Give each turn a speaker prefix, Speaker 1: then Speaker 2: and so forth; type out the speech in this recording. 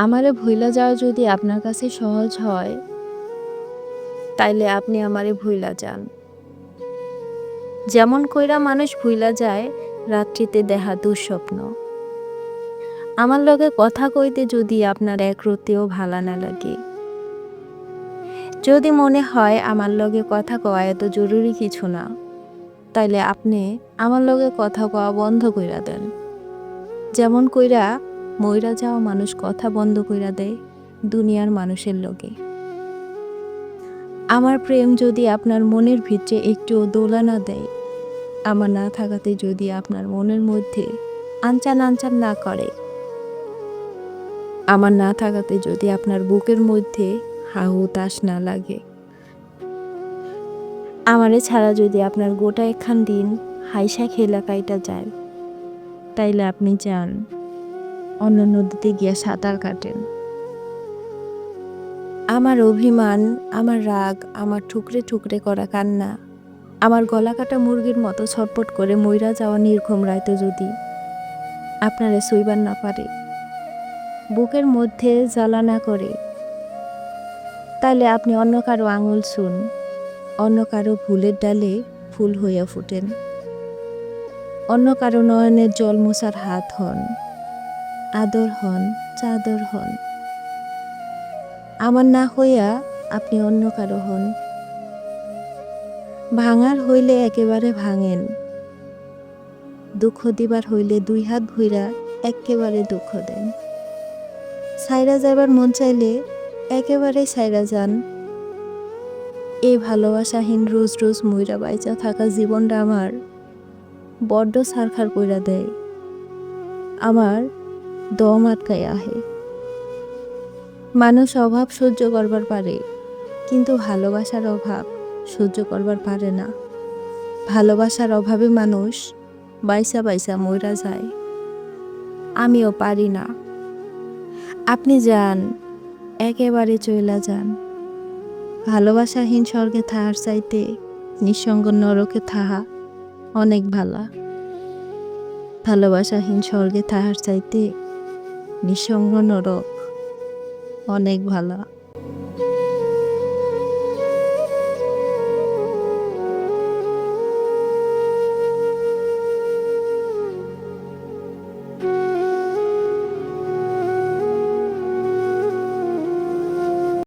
Speaker 1: আমারে ভুইলা যাওয়া যদি আপনার কাছে সহজ হয়, তাইলে আপনি আমারে ভুইলা যান। যেমন কইরা মানুষ ভুইলা যায় রাত্রিতে দেহা দুঃস্বপ্ন। আমার লগে কথা কইতে যদি আপনার এক রত্তিও ভালা না লাগে, যদি মনে হয় আমার লগে কথা কওয়া এত জরুরি কিছু না, তাইলে আপনি আমার লগে কথা কওয়া বন্ধ কইরা দেন। যেমন কইরা মইরা যাওয়া মানুষ কথা বন্ধ কইরা দেয় দুনিয়ার মানুষের লগে। আমার প্রেম যদি আপনার মনের ভিতরে একটুও দোলা না দেয়, আমার না থাকাতে যদি আপনার মনের মধ্যে আনচান আনচান না করে, আমার না থাকাতে যদি আপনার বুকের মধ্যে হাহু তাস না লাগে, আমারে ছাড়া যদি আপনার গোটা একখান দিন হাইসা খেলা কাইটা যায়, তাইলে আপনি যান অন্য নদীতে গিয়া সাঁতার কাটেন। আমার অভিমান, আমার রাগ, আমার ঠুকরে ঠুকরে করা কান্না, আমার গলা কাটা মুরগির মতো ছটপট করে মইরা যাওয়া নির্ঘুম রাইতে যদি আপনারে সইবার না পারে, বুকের মধ্যে জ্বালা না করে, তাইলে আপনি অন্য কারো আঙুল ছুন, অন্য কারো ফুলের ডালে ফুল হইয়া ফুটেন, অন্য কারো নয়নের জল মোছার হাত হন, আদর হন, চাদর হন। আমার না হইয়া আপনি অন্য কারো হন। ভাঙার হইলে একেবারে ভাঙেন, দুঃখ দিবার হইলে দুই হাত ভইরা একেবারে দুঃখ দেন। সাইরা যাবার মন চাইলে একেবারে সাইরা যান। এই ভালোবাসাহীন রোজ রোজ মইরা বাইচা থাকা জীবনটা আমার বড্ড ছারখার কইরা দেয়, আমার দম আটকায় আহে। মানুষ অভাব সহ্য করবার পারে, কিন্তু ভালোবাসার অভাব সহ্য করবার পারে না। ভালোবাসার অভাবে মানুষ বাইসা বাইসা মইরা যায়, আমিও পারি না। আপনি যান, একেবারে চইলা যান। ভালোবাসাহীন স্বর্গে থাহার চাইতে নিঃসঙ্গ নরকে থাহা অনেক ভালা। ভালোবাসাহীন স্বর্গে থাহার চাইতে নিঃসঙ্গ নরক অনেক ভালা।